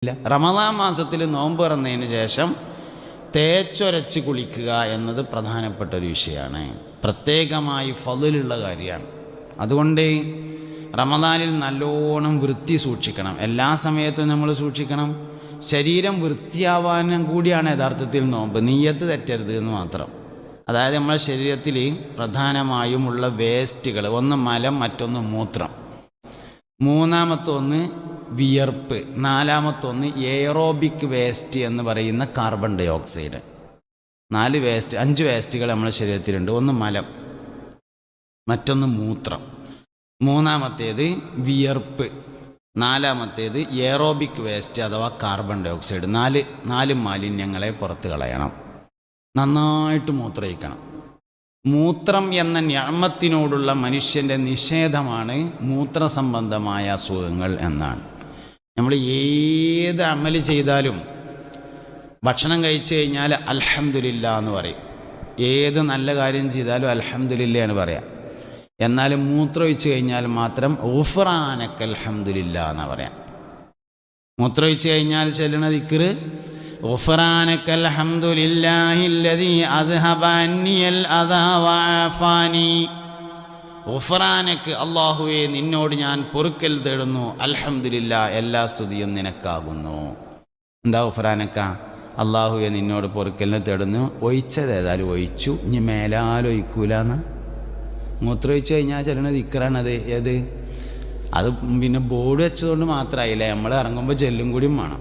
ഇല്ല. റമദാൻ മാസത്തിൽ നോമ്പ് തുറന്നതിന് ശേഷം തേച്ചൊരച്ച് കുളിക്കുക എന്നത് പ്രധാനപ്പെട്ട ഒരു വിഷയമാണ്. പ്രത്യേകമായി ഫളിലുള്ള കാര്യമാണ്. അതുകൊണ്ട് റമദാനിൽ നല്ലോണം വൃത്തി സൂക്ഷിക്കണം. എല്ലാ സമയത്തും നമ്മൾ സൂക്ഷിക്കണം. ശരീരം വൃത്തിയാവാനും കൂടിയാണ് യഥാർത്ഥത്തിൽ നോമ്പ്. നിയ്യത്ത് തെറ്റരുത് എന്ന് മാത്രം. അതായത് നമ്മുടെ ശരീരത്തിൽ പ്രധാനമായും ഉള്ള വേസ്റ്റുകൾ, ഒന്ന് മലം, മറ്റൊന്ന് മൂത്രം, മൂന്നാമത്തെ ഒന്ന് വിയർപ്പ്, നാലാമത്തൊന്ന് എയറോബിക് വേസ്റ്റ് എന്ന് പറയുന്ന കാർബൺ ഡൈ ഓക്സൈഡ്. 5 വേസ്റ്റുകൾ നമ്മുടെ ശരീരത്തിലുണ്ട്. ഒന്ന് മലം, മറ്റൊന്ന് മൂത്രം, മൂന്നാമത്തേത് വിയർപ്പ്, നാലാമത്തേത് എയറോബിക് വേസ്റ്റ് അഥവാ കാർബൺ ഡൈ ഓക്സൈഡ്. 4 മാലിന്യങ്ങളെ പുറത്ത് കളയണം. നന്നായിട്ട് മൂത്രയിക്കണം. മൂത്രം എന്ന നിഅമത്തിനോടുള്ള മനുഷ്യൻ്റെ നിഷേധമാണ് മൂത്രസംബന്ധമായ അസുഖങ്ങൾ എന്നാണ്. നമ്മൾ ഏത് അമല് ചെയ്താലും ഭക്ഷണം കഴിച്ചു കഴിഞ്ഞാൽ അൽഹംദുലില്ലാ എന്ന് പറയും. ഏത് നല്ല കാര്യം ചെയ്താലും അൽഹംദുലില്ലാ എന്ന് പറയാം. എന്നാൽ മൂത്രമൊഴിച്ച് കഴിഞ്ഞാൽ മാത്രം ഗുഫ്റാനക അൽഹംദുലില്ലാ എന്നാണ് പറയാം. മൂത്രമൊഴിച്ച് കഴിഞ്ഞാൽ ചൊല്ലണ ദിക്ർ ഗുഫ്റാനക അൽഹംദുലില്ലാഹില്ലദീ അദ്ഹബ അന്നിയൽ അദാ വഅഫാനി. ഗുഫ്റാനക, അല്ലാഹുവേ നിന്നോട് ഞാൻ പൊറുക്കൽ തേടുന്നു, അൽഹംദുലില്ലാ എല്ലാ സ്തുതിയും നിനക്കാകുന്നു. എന്താ ഗുഫ്റാനക? അല്ലാഹുവേ നിന്നോട് പൊറുക്കലിനെ തേടുന്നു. ഒഴിച്ചത് ഏതായാലും ഒഴിച്ചു, ഇനി മേലാലൊഴിക്കൂലെന്ന്. മൂത്രമൊഴിച്ച് കഴിഞ്ഞാൽ ചെല്ലണ ദിക്റാണത്. ഏത്? അത് പിന്നെ ബോർഡ് വെച്ചതുകൊണ്ട് മാത്രമായില്ല, നമ്മൾ ഇറങ്ങുമ്പോൾ ചെല്ലും കൂടിയും വേണം.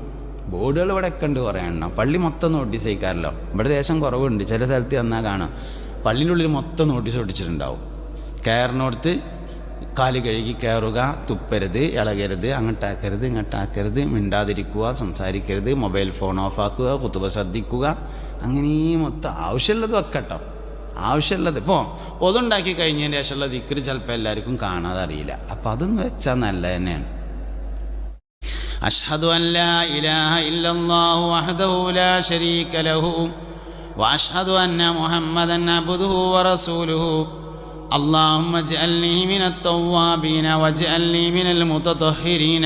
ബോർഡുകൾ ഇവിടെ ഒക്കെ ഉണ്ട് കുറേ എണ്ണം. പള്ളി മൊത്തം നോട്ടീസ് അയക്കാമല്ലോ. ഇവിടെ ലേശം കുറവുണ്ട്. ചില സ്ഥലത്ത് വന്നാൽ കാണാം പള്ളിൻ്റെ ഉള്ളിൽ മൊത്തം നോട്ടീസ് ഒട്ടിച്ചിട്ടുണ്ടാവും. കയറിനോടത്ത് കാല് കഴുകി കയറുക, തുപ്പരുത്, ഇളകരുത്, അങ്ങോട്ടാക്കരുത്, ഇങ്ങോട്ടാക്കരുത്, മിണ്ടാതിരിക്കുക, സംസാരിക്കരുത്, മൊബൈൽ ഫോൺ ഓഫാക്കുക, കുത്തുബ ശ്രദ്ധിക്കുക, അങ്ങനെ മൊത്തം ആവശ്യമുള്ളത് വെക്കട്ടോ. ആവശ്യമുള്ളത് ഇപ്പോൾ ഒതുണ്ടാക്കി കഴിഞ്ഞതിന് ശേഷമുള്ള ദിക്ർ ചിലപ്പോൾ എല്ലാവർക്കും കാണാതെ അറിയില്ല. അപ്പം അതൊന്ന് വെച്ചാൽ നല്ല തന്നെയാണ്. അഷ്ഹദു അൻ ലാ ഇലാഹ ഇല്ലല്ലാഹു വഹ്ദഹു ലാ ശരീക ലഹു വഅഷ്ഹദു അന്ന മുഹമ്മദൻ അബ്ദുഹു വറസൂലുഹു അല്ലാഹുമ്മ ഇജ്അൽനി മിനത് തവ്വാബീന വജ്അൽനി മിനൽ മുതതഹിരീന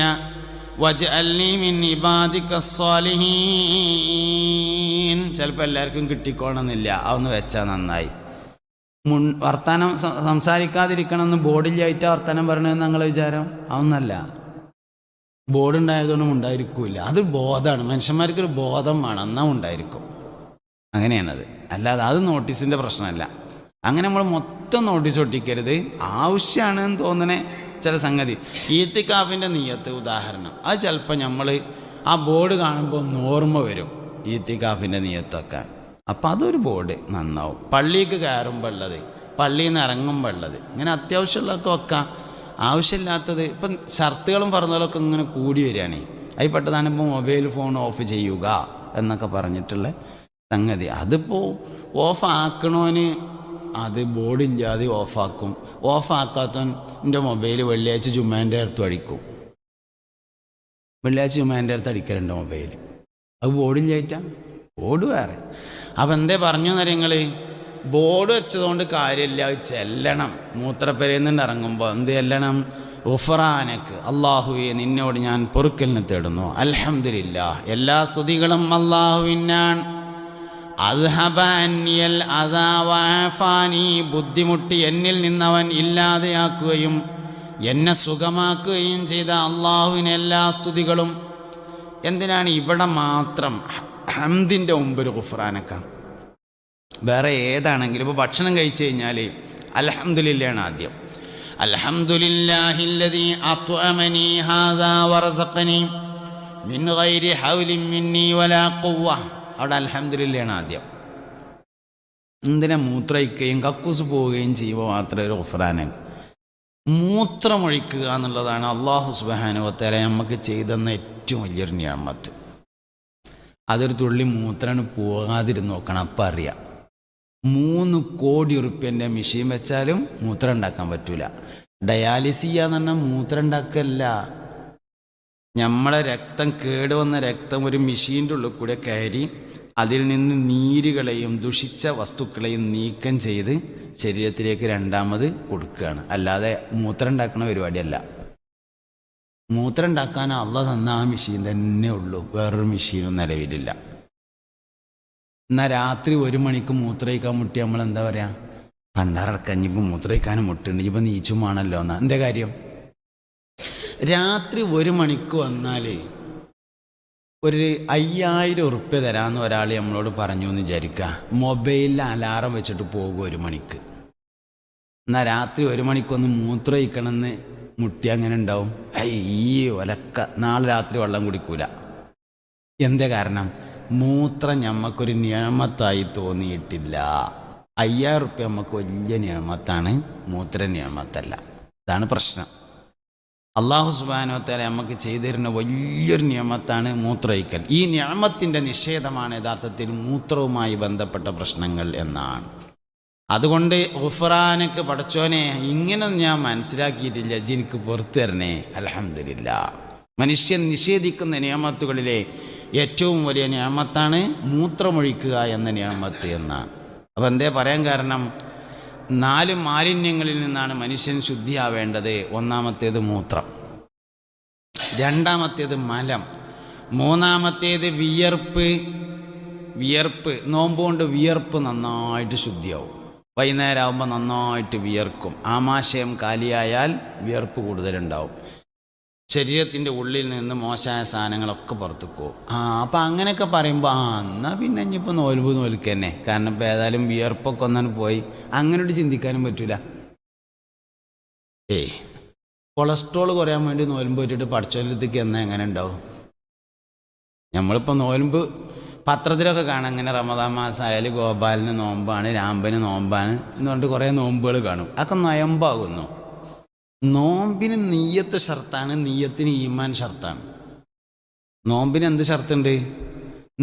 വജ്അൽനി മിൻ ഇബാദികസ് സ്വാലിഹീൻ. ചിലപ്പോൾ എല്ലാവർക്കും കിട്ടിക്കോണമെന്നില്ല. അതൊന്ന് വെച്ചാൽ നന്നായി. വർത്തമാനം സംസാരിക്കാതിരിക്കണമെന്ന് ബോർഡില്ലായിട്ട് വർത്തമാനം പറയണമെന്ന് ഞങ്ങളെ വിചാരം. അതൊന്നല്ല. ബോർഡ് ഉണ്ടായതുകൊണ്ടും ഉണ്ടായിരിക്കില്ല. അത് ബോധമാണ്. മനുഷ്യന്മാർക്കൊരു ബോധം വേണം, എന്നാൽ ഉണ്ടായിരിക്കും. അങ്ങനെയാണത്. അല്ലാതെ അത് നോട്ടീസിൻ്റെ പ്രശ്നമല്ല. അങ്ങനെ നമ്മൾ മൊത്തം നോട്ടീസ് ഒട്ടിക്കരുത്. ആവശ്യമാണെന്ന് തോന്നണേ ചില സംഗതി. ഈത്തിക്കാഫിൻ്റെ നിയ്യത്ത് ഉദാഹരണം, അത് ചിലപ്പോൾ നമ്മൾ ആ ബോർഡ് കാണുമ്പോൾ ഒന്ന് ഓർമ്മ വരും, ഈത്തിക്കാഫിൻ്റെ നിയ്യത്തൊക്കെ. അപ്പം അതൊരു ബോർഡ് നന്നാവും. പള്ളിക്ക് കയറുമ്പോൾ ഉള്ളത്, പള്ളിയിൽ നിന്ന് ഇറങ്ങുമ്പോൾ ഉള്ളത്, ഇങ്ങനെ അത്യാവശ്യമുള്ളതൊക്കെ വെക്കാം. ആവശ്യമില്ലാത്തത് ഇപ്പം ഷർത്തുകളും പറഞ്ഞതൊക്കെ ഇങ്ങനെ കൂടി വരികയാണ്. അതിൽ പെട്ടതാണ് ഇപ്പോൾ മൊബൈൽ ഫോൺ ഓഫ് ചെയ്യുക എന്നൊക്കെ പറഞ്ഞിട്ടുള്ള സംഗതി. അതിപ്പോൾ ഓഫ് ആക്കണോന് അത് ബോർഡില്ലാതെ ഓഫാക്കും. ഓഫാക്കാത്തവൻ്റെ മൊബൈൽ വെള്ളിയാഴ്ച ജുമാൻ്റെ അടുത്ത് അടിക്കും. വെള്ളിയാഴ്ച ജുമാൻ്റെ അടുത്ത് അടിക്കലുണ്ട് മൊബൈൽ. അത് ബോർഡില്ലായിട്ടാണ്. ബോർഡ് വേറെ. അപ്പം എന്തേ പറഞ്ഞു എന്നറിയങ്ങൾ? ബോർഡ് വെച്ചതുകൊണ്ട് കാര്യമില്ല, ചെല്ലണം. മൂത്രപ്പെരയുന്നുണ്ട് ഇറങ്ങുമ്പോൾ എന്ത് ചെല്ലണം? ഗുഫ്റാനക, അല്ലാഹുവേ നിന്നോട് ഞാൻ പൊറുക്കലിനെ തേടുന്നു, അൽഹംദുലില്ലാ എല്ലാ സ്തുതികളും അല്ലാഹുവിനാണ്. അദ്ഹബ അന്നിയൽ അദാ വഅഫാനി, ബുദ്ധിമുട്ടി എന്നിൽ നിന്നവൻ ഇല്ലാതെയാക്കുകയും എന്നെ സുഖമാക്കുകയും ചെയ്ത അല്ലാഹുവിന് എല്ലാ സ്തുതികളും. എന്തിനാണ് ഇവിടെ മാത്രം ഹംദിൻ്റെ മുമ്പ് ഒരു ഗുഫ്റാനക? വേറെ ഏതാണെങ്കിലും ഇപ്പോൾ ഭക്ഷണം കഴിച്ചു കഴിഞ്ഞാൽ അൽഹംദുലില്ലാഹ് ആദ്യം. അൽഹംദുലില്ലാഹില്ലദീ അത്അമനി ഹാദാ വറസഖനി മിൻ ഗൈരി ഹൗലിൻ മിന്നി വലാ ഖുവ്വ. അവിടെ അൽഹംദുലില്ലാഹ് ആദ്യം. എന്തിനാ മൂത്രമൊഴിക്കുകയും കക്കൂസ് പോവുകയും ചെയ്യുമ്പോൾ മാത്രമേ ഒരു ഗുഫ്റാനക? മൂത്രമൊഴിക്കുക എന്നുള്ളതാണ് അല്ലാഹു സുബ്ഹാനഹു വ തആല നമുക്ക് ചെയ്തെന്ന ഏറ്റവും വലിയൊരു നിഅമത്ത്. അതൊരു തുള്ളി മൂത്രമാണ് പോകാതിരുന്ന് നോക്കണം. അപ്പം അറിയാം. 3 കോടി ഉറുപ്പ്യൻ്റെ മെഷീൻ വെച്ചാലും മൂത്രം ഉണ്ടാക്കാൻ പറ്റൂല. ഡയാലിസിസ് ചെയ്യാന്ന് പറഞ്ഞാൽ മൂത്രം ഉണ്ടാക്കല്ല. നമ്മളെ രക്തം കേടുവന്ന രക്തം ഒരു മെഷീൻ്റെ ഉള്ളിൽ കൂടെ കയറി അതിൽ നിന്ന് നീരുകളെയും ദുഷിച്ച വസ്തുക്കളെയും നീക്കം ചെയ്ത് ശരീരത്തിലേക്ക് രണ്ടാമത് കൊടുക്കുകയാണ്. അല്ലാതെ മൂത്രം ഉണ്ടാക്കുന്ന പരിപാടിയല്ല. മൂത്രം ഉണ്ടാക്കാൻ അള്ളാഹ് തന്ന ആ മെഷീൻ തന്നെ ഉള്ളൂ, വേറൊരു മെഷീനും നിലവിലില്ല. എന്നാൽ രാത്രി 1 മണിക്ക് മൂത്രമൊഴിക്കാൻ മുട്ടി നമ്മളെന്താ പറയുക, പണ്ടാറക്കഞ്ഞിപ്പോൾ മൂത്രമൊഴിക്കാനും മുട്ടുണ്ട്, ഇപ്പം നീച്ചുമാണല്ലോ എന്നാ. എന്താ കാര്യം? രാത്രി 1 മണിക്ക് വന്നാൽ ഒരു 5000 ഉറുപ്പ്യ തരാമെന്ന് ഒരാൾ നമ്മളോട് പറഞ്ഞു എന്ന് വിചാരിക്കുക. മൊബൈലിൽ അലാറം വെച്ചിട്ട് പോകും 1 മണിക്ക്. എന്നാൽ രാത്രി 1 മണിക്കൊന്ന് മൂത്രമൊഴിക്കണമെന്ന് മുട്ടി അങ്ങനെ ഉണ്ടാവും. ഈ ഒലക്ക നാളെ രാത്രി വെള്ളം കുടിക്കൂല. എന്താ കാരണം? മൂത്രം ഞമ്മക്കൊരു നിയമത്തായി തോന്നിയിട്ടില്ല. 5000 ഉറുപ്പ്യ നമുക്ക് വലിയ നിയമത്താണ്, മൂത്ര നിയമത്തല്ല. ഇതാണ് പ്രശ്നം. അള്ളാഹു സുബ്ഹാനഹു വ തആല നമുക്ക് ചെയ്തിരുന്ന വലിയൊരു നിയമത്താണ് മൂത്രമൊഴിക്കൽ. ഈ നിയമത്തിൻ്റെ നിഷേധമാണ് യഥാർത്ഥത്തിൽ മൂത്രവുമായി ബന്ധപ്പെട്ട പ്രശ്നങ്ങൾ എന്നാണ്. അതുകൊണ്ട് ഗുഫ്റാനക്ക് പടച്ചോനെ ഇങ്ങനൊന്നും ഞാൻ മനസ്സിലാക്കിയിട്ടില്ല, എനിക്ക് പുറത്തു തരണേ. അൽഹംദുലില്ലാഹ്. മനുഷ്യൻ നിഷേധിക്കുന്ന നിയമത്തുകളിലെ ഏറ്റവും വലിയ നിയമത്താണ് മൂത്രമൊഴിക്കുക എന്ന നിയമത്ത് എന്നാണ്. അപ്പം എന്തേ പറയാൻ കാരണം? 4 മാലിന്യങ്ങളിൽ നിന്നാണ് മനുഷ്യൻ ശുദ്ധിയാവേണ്ടത്. ഒന്നാമത്തേത് മൂത്രം, രണ്ടാമത്തേത് മലം, മൂന്നാമത്തേത് വിയർപ്പ്. നോമ്പ് കൊണ്ട് വിയർപ്പ് നന്നായിട്ട് ശുദ്ധിയാവും. വൈകുന്നേരം ആകുമ്പോൾ നന്നായിട്ട് വിയർക്കും. ആമാശയം കാലിയായാൽ വിയർപ്പ് കൂടുതലുണ്ടാവും. ശരീരത്തിൻ്റെ ഉള്ളിൽ നിന്ന് മോശമായ സാധനങ്ങളൊക്കെ പുറത്തേക്ക് പോകും. അപ്പം അങ്ങനെയൊക്കെ പറയുമ്പോൾ എന്നാൽ പിന്നെ ഇനിയിപ്പോൾ നോൽക്ക് തന്നെ. കാരണം ഇപ്പോൾ ഏതായാലും വിയർപ്പൊക്കെ ഒന്നാണ് പോയി. അങ്ങനെയോട് ചിന്തിക്കാനും പറ്റില്ല. കൊളസ്ട്രോൾ കുറയാൻ വേണ്ടി നോൽമ്പ് വെച്ചിട്ട് പഠിച്ചോലത്തേക്ക് എന്നാൽ എങ്ങനെ ഉണ്ടാവും? നമ്മളിപ്പോൾ നോൽമ്പ് പത്രത്തിലൊക്കെ കാണാം, അങ്ങനെ റമദാൻ മാസം ആയാലും ഗോപാലിന് നോമ്പാണ്, രാമ്പന് നോമ്പാണ് എന്നുകൊണ്ട് കുറേ നോമ്പുകൾ കാണും. അതൊക്കെ നൊയമ്പാകുന്നു. നോമ്പിന് നിയ്യത്ത് ഷർത്താണ്, നിയ്യത്തിന് ഈമാൻ ഷർത്താണ്. നോമ്പിന് എന്ത് ഷർത്തുണ്ട്?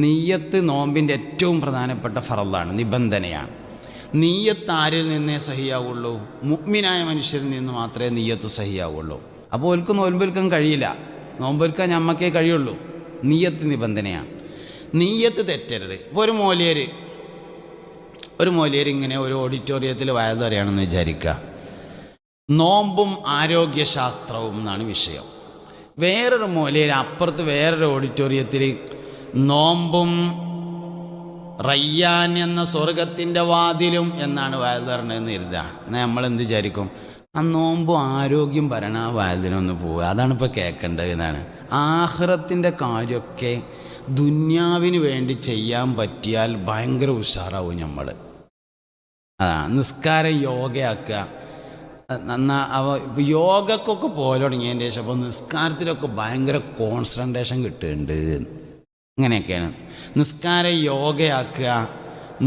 നിയ്യത്ത് നോമ്പിൻ്റെ ഏറ്റവും പ്രധാനപ്പെട്ട ഫറളാണ്, നിബന്ധനയാണ്. നിയ്യത്ത് ആരിൽ നിന്നേ സഹിയാവുള്ളൂ? മുഅ്മിനായ മനുഷ്യരിൽ നിന്ന് മാത്രമേ നിയ്യത്ത് സഹിയാവുള്ളൂ. അപ്പോൾ ഓൽക്ക് നോമ്പൊരുക്കാൻ കഴിയില്ല, നോമ്പൊരുക്കാൻ ഞമ്മക്കേ കഴിയുള്ളൂ. നിയ്യത്ത് നിബന്ധനയാണ്. നിയ്യത്ത് തെറ്റരുത്. ഇപ്പോൾ ഒരു മോലിയർ ഇങ്ങനെ ഒരു ഓഡിറ്റോറിയത്തിൽ വയത് അറിയണമെന്ന് വിചാരിക്കുക. നോമ്പും ആരോഗ്യശാസ്ത്രവും എന്നാണ് വിഷയം. വേറൊരു മൂലയിൽ അപ്പുറത്ത് വേറൊരു ഓഡിറ്റോറിയത്തിൽ നോമ്പും റയ്യാൻ എന്ന സ്വർഗത്തിൻ്റെ വാതിലും എന്നാണ് വയലുതരണതെന്ന് കരുതുക. എന്നാൽ നമ്മളെന്ത് വിചാരിക്കും? ആ നോമ്പും ആരോഗ്യം ഭരണ വയലിനൊന്ന് പോവുക, അതാണ് ഇപ്പോൾ കേൾക്കേണ്ടത് എന്നാണ്. ആഖിറത്തിൻ്റെ കാര്യമൊക്കെ ദുന്യാവിന് വേണ്ടി ചെയ്യാൻ പറ്റിയാൽ ഭയങ്കര ഉഷാറാവും നമ്മൾ. നിസ്കാരം യോഗയാക്കുക. യോഗക്കൊക്കെ പോലെ തുടങ്ങിയതിൻ്റെ ശേഷം അപ്പോൾ നിസ്കാരത്തിലൊക്കെ ഭയങ്കര കോൺസെൻട്രേഷൻ കിട്ടുന്നുണ്ട്. ഇങ്ങനെയൊക്കെയാണ് നിസ്കാരം യോഗയാക്കുക.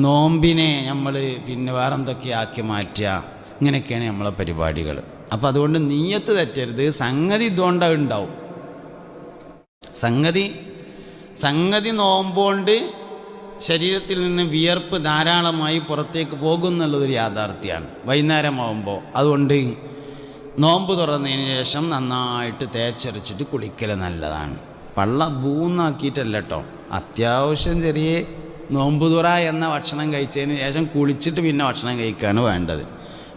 നോമ്പിനെ നമ്മൾ പിന്നെ വേറെന്തൊക്കെയാക്കി മാറ്റുക. ഇങ്ങനെയൊക്കെയാണ് നമ്മളെ പരിപാടികൾ. അപ്പോൾ അതുകൊണ്ട് നിയ്യത്ത് തെറ്റരുത്. സംഗതി ഇതുകൊണ്ടാണ് ഉണ്ടാവും. സംഗതി നോമ്പുകൊണ്ട് ശരീരത്തിൽ നിന്ന് വിയർപ്പ് ധാരാളമായി പുറത്തേക്ക് പോകുന്നുള്ളതൊരു യാഥാർത്ഥ്യമാണ് വൈകുന്നേരമാകുമ്പോൾ. അതുകൊണ്ട് നോമ്പ് തുറന്നതിന് ശേഷം നന്നായിട്ട് തേച്ചരച്ചിട്ട് കുളിക്കൽ നല്ലതാണ്. പള്ള ബൂന്നാക്കിയിട്ടല്ല കേട്ടോ, അത്യാവശ്യം ചെറിയ നോമ്പ് തുറ എന്ന ഭക്ഷണം കഴിച്ചതിന് ശേഷം കുളിച്ചിട്ട് പിന്നെ ഭക്ഷണം കഴിക്കുകയാണ് വേണ്ടത്.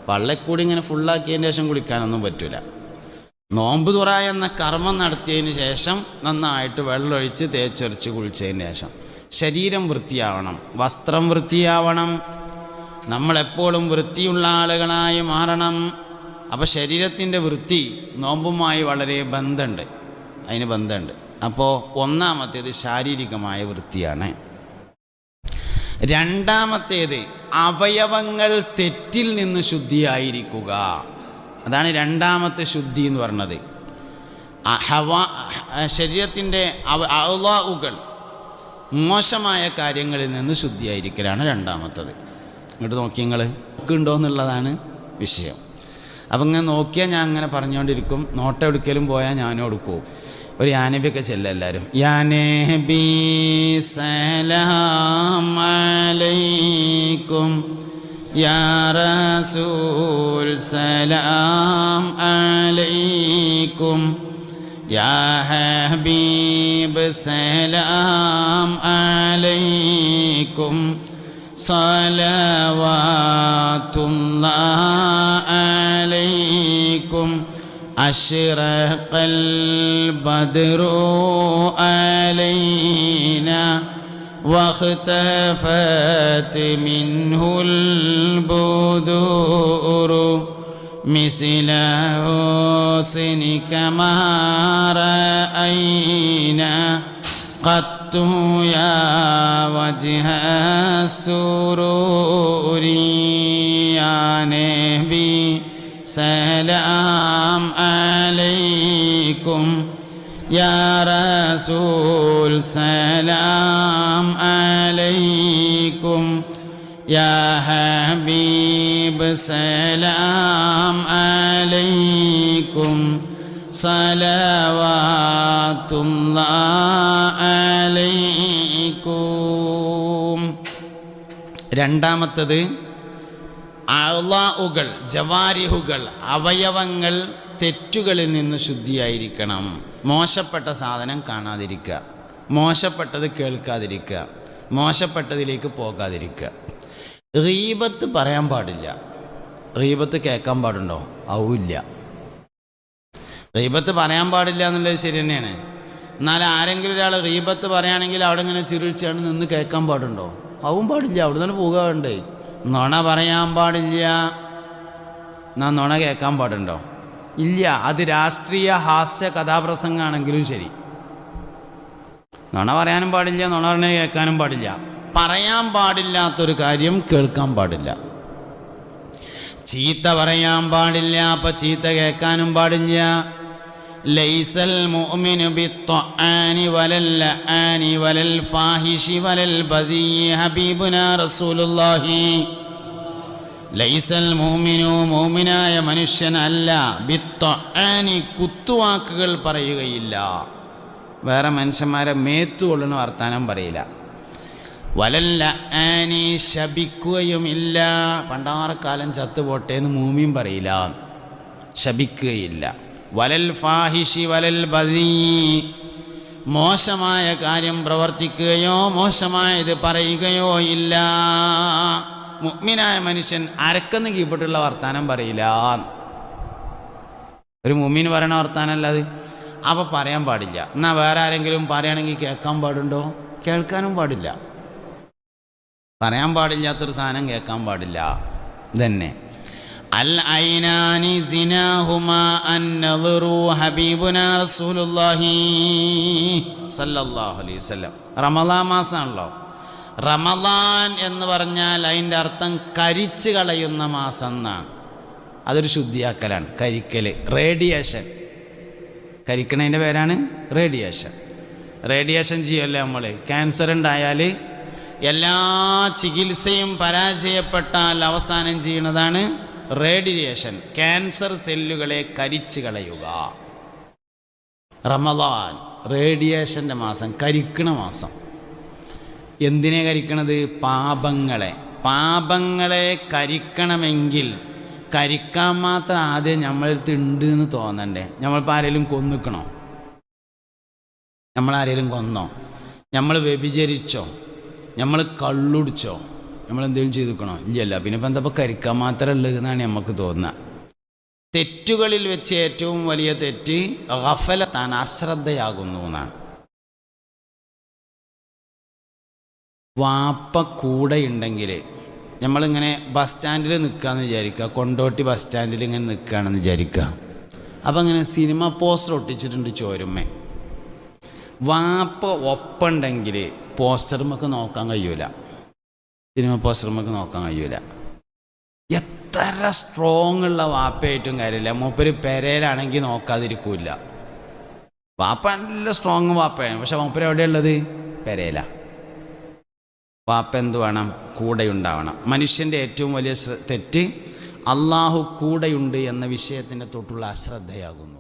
പള്ളക്കൂടി ഇങ്ങനെ ഫുള്ളാക്കിയതിന് ശേഷം കുളിക്കാനൊന്നും പറ്റില്ല. നോമ്പ് തുറ എന്ന കർമ്മം നടത്തിയതിന് ശേഷം നന്നായിട്ട് വെള്ളമൊഴിച്ച് തേച്ചൊരച്ച് കുളിച്ചതിന് ശേഷം ശരീരം വൃത്തിയാവണം, വസ്ത്രം വൃത്തിയാവണം, നമ്മളെപ്പോഴും വൃത്തിയുള്ള ആളുകളായി മാറണം. അപ്പോൾ ശരീരത്തിൻ്റെ വൃത്തി നോമ്പുമായി വളരെ ബന്ധമുണ്ട്. അപ്പോൾ ഒന്നാമത്തേത് ശാരീരികമായ വൃത്തിയാണ്. രണ്ടാമത്തേത് അവയവങ്ങൾ തെറ്റിൽ നിന്ന് ശുദ്ധിയായിരിക്കുക. അതാണ് രണ്ടാമത്തെ ശുദ്ധി എന്ന് പറഞ്ഞത്. ശരീരത്തിൻ്റെ അഅ്ളാഉകൾ മോശമായ കാര്യങ്ങളിൽ നിന്ന് ശുദ്ധിയായിരിക്കലാണ് രണ്ടാമത്തത്. ഇങ്ങോട്ട് നോക്കി നിങ്ങൾ നോക്കുന്നുണ്ടോ എന്നുള്ളതാണ് വിഷയം. അപ്പം ഇങ്ങനെ നോക്കിയാൽ ഞാൻ അങ്ങനെ പറഞ്ഞുകൊണ്ടിരിക്കും. നോട്ടം എടുക്കലും പോയാൽ ഞാനും എടുക്കും. ഒരു യാനബിയൊക്കെ ചെല്ലുക എല്ലാവരും. യാനബി സലാം അലൈക്കും, യാ റസൂൽ സലാം അലൈക്കും, യാ ഹബീബ് സലാം അലൈക്കും, സ്വലവാത്തുല്ലാഹി അലൈക്കും, أشرق البدر علينا واختفت منه البدور مثل حسنك ما رأينا قط يا وجه السرور يا نبي سلام عليكم يا رسول سلام عليكم يا حبيب سلام عليكم صلوات الله عليكم. രണ്ടാമത്തത് അഅ്ളാഉകൾ, ജവാരിഹുകൾ, അവയവങ്ങൾ തെറ്റുകളിൽ നിന്ന് ശുദ്ധിയായിരിക്കണം. മോശപ്പെട്ട സാധനം കാണാതിരിക്കുക, മോശപ്പെട്ടത് കേൾക്കാതിരിക്കുക, മോശപ്പെട്ടതിലേക്ക് പോകാതിരിക്കുക. ഗീബത്ത് പറയാൻ പാടില്ല. ഗീബത്ത് കേൾക്കാൻ പാടുണ്ടോ? ആവില്ല. ഗീബത്ത് പറയാൻ പാടില്ല എന്നുള്ളത് ശരി തന്നെയാണ്. എന്നാൽ ആരെങ്കിലും ഒരാൾ ഗീബത്ത് പറയുകയാണെങ്കിൽ അവിടെ ഇങ്ങനെ ചിരിച്ചാണ് നിന്ന് കേൾക്കാൻ പാടുണ്ടോ? ആവും പാടില്ല. അവിടെ തന്നെ പോകാറുണ്ടേ. നുണ പറയാൻ പാടില്ല. എന്നാൽ നുണ കേൾക്കാൻ പാടുണ്ടോ? ഇല്ല. അത് രാഷ്ട്രീയ ഹാസ്യ കഥാപ്രസംഗമാണെങ്കിലും ശരി, നുണ പറയാനും പാടില്ല, നുണ പറഞ്ഞാൽ കേൾക്കാനും പാടില്ല. പറയാൻ പാടില്ലാത്തൊരു കാര്യം കേൾക്കാൻ പാടില്ല. ചീത്ത പറയാൻ പാടില്ല, അപ്പം ചീത്ത കേൾക്കാനും പാടില്ല. ലൈസൽ മുഅ്മിനു ബിത്ത്ആനി വലൽ ലആനി വലൽ ഫാഹിഷി വലൽ ബദീ ഹബീബുനാ റസൂലുള്ളാഹി. ലൈസൽ മുഅ്മിനു, മുഅ്മിനായ മനുഷ്യനല്ല, ബിത്ത്ആനി, കുത്തുവാക്കുകൾ പറയുകയില്ല, വേറെ മനുഷ്യന്മാരെ മേത്തുകൊള്ളുന്ന വർത്താനം പറയില്ല. വലൽ ലആനി, ശപിക്കുകയുമില്ല, പണ്ടാറക്കാലം ചത്തുപോട്ടേന്ന് മൂമിയും പറയില്ല, ശപിക്കുകയില്ല. വലൽ ഫാഹിഷി വലൽ ബദീ, മോശമായ കാര്യം പ്രവർത്തിക്കുകയോ മോശമായത് പറയുകയോ ഇല്ല. മുഅ്മിനായ മനുഷ്യൻ അരക്കെന്ന് കീഴ്പ്പെട്ടുള്ള വർത്താനം പറയില്ല. ഒരു മുഅ്മിൻ പറയണ വർത്താനമല്ല അത്. അപ്പോൾ പറയാൻ പാടില്ല. എന്നാൽ വേറെ ആരെങ്കിലും പറയുകയാണെങ്കിൽ കേൾക്കാൻ പാടുണ്ടോ? കേൾക്കാനും പാടില്ല. പറയാൻ പാടില്ലാത്തൊരു സാധനം കേൾക്കാൻ പാടില്ല. ഇതന്നെ അൽ ഐനാനി സിനാഹുമാ അന്നദറു ഹബീബുനാ റസൂലുള്ളാഹി സല്ലല്ലാഹു അലൈഹി വസല്ലം. റമളാൻ മാസമാണല്ലോ. റമളാൻ എന്ന് പറഞ്ഞാൽ അതിൻ്റെ അർത്ഥം കരിച്ചു കളയുന്ന മാസം എന്നാണ്. അതൊരു ശുദ്ധിയാക്കലാണ്, കരിക്കൽ, റേഡിയേഷൻ. കരിക്കണതിൻ്റെ പേരാണ് റേഡിയേഷൻ. റേഡിയേഷൻ ചെയ്യുമല്ലേ നമ്മൾ. ക്യാൻസർ ഉണ്ടായാൽ എല്ലാ ചികിത്സയും പരാജയപ്പെട്ടാൽ അവസാനം ചെയ്യുന്നതാണ് റേഡിയേഷൻ. ക്യാൻസർ സെല്ലുകളെ കരിച്ചു കളയുക. റമളാൻ റേഡിയേഷൻ്റെ മാസം, കരിക്കണ മാസം. എന്തിനെ കരിക്കണത്? പാപങ്ങളെ കരിക്കണമെങ്കിൽ കരിക്കാൻ മാത്രം ആദ്യം നമ്മളടുത്ത് ഉണ്ട് എന്ന് തോന്നണ്ടേ. നമ്മളിപ്പോൾ ആരെങ്കിലും കൊന്നിക്കണോ? നമ്മളാരെങ്കിലും കൊന്നോ? നമ്മൾ വ്യഭിചരിച്ചോ? നമ്മൾ കള്ളുടിച്ചോ? നമ്മളെന്തെങ്കിലും ചെയ്തിക്കണോ? ഇല്ലല്ല. പിന്നെ ഇപ്പം എന്താ കരിക്കാൻ മാത്രമേ ഉള്ളൂ എന്നാണ് നമുക്ക് തോന്നുക. തെറ്റുകളിൽ വെച്ച് ഏറ്റവും വലിയ തെറ്റ് ഗഫലത്താണ്, അശ്രദ്ധയാകുന്നു എന്നാണ്. വാപ്പ കൂടെ ഉണ്ടെങ്കിൽ, നമ്മളിങ്ങനെ ബസ് സ്റ്റാൻഡിൽ നിൽക്കുകയെന്ന് വിചാരിക്കുക, കൊണ്ടോട്ടി ബസ് സ്റ്റാൻഡിൽ ഇങ്ങനെ നിൽക്കുകയാണെന്ന് വിചാരിക്കുക. അപ്പം ഇങ്ങനെ സിനിമ പോസ്റ്റർ ഒട്ടിച്ചിട്ടുണ്ട് ചോരുമ്മ. വാപ്പ ഒപ്പുണ്ടെങ്കിൽ പോസ്റ്ററുമൊക്കെ നോക്കാൻ കഴിയൂല, സിനിമ പോസ്റ്ററുമൊക്കെ നോക്കാൻ കഴിയൂല. എത്ര സ്ട്രോങ് ഉള്ള വാപ്പയായിട്ടും കാര്യമില്ല. മൂപ്പര് പെരയിലാണെങ്കിൽ നോക്കാതിരിക്കില്ല. വാപ്പ നല്ല സ്ട്രോങ് വാപ്പയാണ്, പക്ഷെ മൂപ്പര് എവിടെയുള്ളത്? പെരയിലാണ്. വാപ്പ എന്ത് വേണം? കൂടെയുണ്ടാവണം. മനുഷ്യൻ്റെ ഏറ്റവും വലിയ തെറ്റ് അള്ളാഹു കൂടെയുണ്ട് എന്ന വിഷയത്തിൻ്റെ തൊട്ടുള്ള അശ്രദ്ധയാകുന്നു.